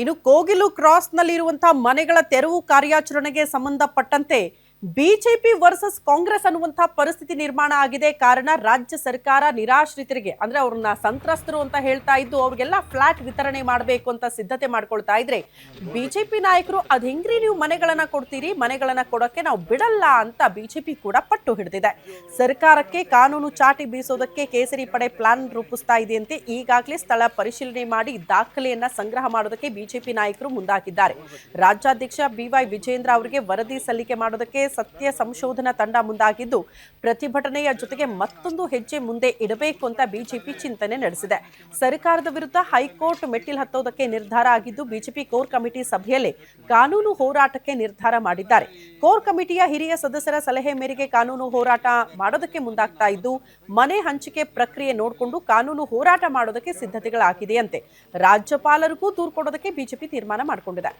ಇನ್ನು ಕೋಗಿಲು ಕ್ರಾಸ್ನಲ್ಲಿರುವಂತಹ ಮನೆಗಳ ತೆರವು ಕಾರ್ಯಾಚರಣೆಗೆ ಸಂಬಂಧಪಟ್ಟಂತೆ ಬಿಜೆಪಿ ವರ್ಸಸ್ ಕಾಂಗ್ರೆಸ್ ಅನ್ನುವಂತಹ ಪರಿಸ್ಥಿತಿ ನಿರ್ಮಾಣ ಆಗಿದೆ. ಕಾರಣ ರಾಜ್ಯ ಸರ್ಕಾರ ನಿರಾಶ್ರಿತರಿಗೆ ಅಂದ್ರೆ ಅವ್ರನ್ನ ಸಂತ್ರಸ್ತರು ಅಂತ ಹೇಳ್ತಾ ಇದ್ದು ಅವ್ರಿಗೆಲ್ಲ ಫ್ಲಾಟ್ ವಿತರಣೆ ಮಾಡಬೇಕು ಅಂತ ಸಿದ್ಧತೆ ಮಾಡ್ಕೊಳ್ತಾ ಇದ್ರೆ ಬಿಜೆಪಿ ನಾಯಕರು ಅದ್ ಹೆಂಗ್ರಿ ನೀವು ಮನೆಗಳನ್ನ ಕೊಡ್ತೀರಿ, ಮನೆಗಳನ್ನ ಕೊಡೋಕೆ ನಾವು ಬಿಡಲ್ಲ ಅಂತ ಬಿಜೆಪಿ ಕೂಡ ಪಟ್ಟು ಹಿಡಿದಿದೆ. ಸರ್ಕಾರಕ್ಕೆ ಕಾನೂನು ಚಾಟಿ ಬೀಸೋದಕ್ಕೆ ಕೇಸರಿ ಪಡೆ ಪ್ಲಾನ್ ರೂಪಿಸ್ತಾ ಇದೆಯಂತೆ. ಈಗಾಗಲೇ ಸ್ಥಳ ಪರಿಶೀಲನೆ ಮಾಡಿ ದಾಖಲೆಯನ್ನ ಸಂಗ್ರಹ ಮಾಡೋದಕ್ಕೆ ಬಿಜೆಪಿ ನಾಯಕರು ಮುಂದಾಗಿದ್ದಾರೆ. ರಾಜ್ಯಾಧ್ಯಕ್ಷ ಬಿವೈ ವಿಜೇಂದ್ರ ಅವರಿಗೆ ವರದಿ ಸಲ್ಲಿಕೆ ಮಾಡೋದಕ್ಕೆ ಸತ್ಯ ಸಂಶೋಧನಾ ತಂಡ ಮುಂದಾಗಿದ್ದು ಪ್ರತಿಭಟನೆಯ ಜೊತೆಗೆ ಮತ್ತೊಂದು ಹೆಜ್ಜೆ ಮುಂದೆ ಇಡಬೇಕು ಅಂತ ಬಿಜೆಪಿ ಚಿಂತನೆ ನಡೆಸಿದೆ. ಸರ್ಕಾರದ ವಿರುದ್ಧ ಹೈಕೋರ್ಟ್ ಮೆಟ್ಟಿಲು ಹತ್ತೋದಕ್ಕೆ ನಿರ್ಧಾರ ಆಗಿದ್ದು ಬಿಜೆಪಿ ಕೋರ್ ಕಮಿಟಿ ಸಭೆಯಲ್ಲಿ ಕಾನೂನು ಹೋರಾಟಕ್ಕೆ ನಿರ್ಧಾರ ಮಾಡಿದ್ದಾರೆ. ಕೋರ್ ಕಮಿಟಿಯ ಹಿರಿಯ ಸದಸ್ಯರ ಸಲಹೆ ಮೇರೆಗೆ ಕಾನೂನು ಹೋರಾಟ ಮಾಡೋದಕ್ಕೆ ಮುಂದಾಗ್ತಾ ಇದ್ದು ಮನೆ ಹಂಚಿಕೆ ಪ್ರಕ್ರಿಯೆ ನೋಡಿಕೊಂಡು ಕಾನೂನು ಹೋರಾಟ ಮಾಡೋದಕ್ಕೆ ಸಿದ್ಧತೆಗಳಾಗಿದೆಯಂತೆ. ರಾಜ್ಯಪಾಲರಿಗೂ ದೂರು ಕೊಡೋದಕ್ಕೆ ಬಿಜೆಪಿ ತೀರ್ಮಾನ ಮಾಡಿಕೊಂಡಿದೆ.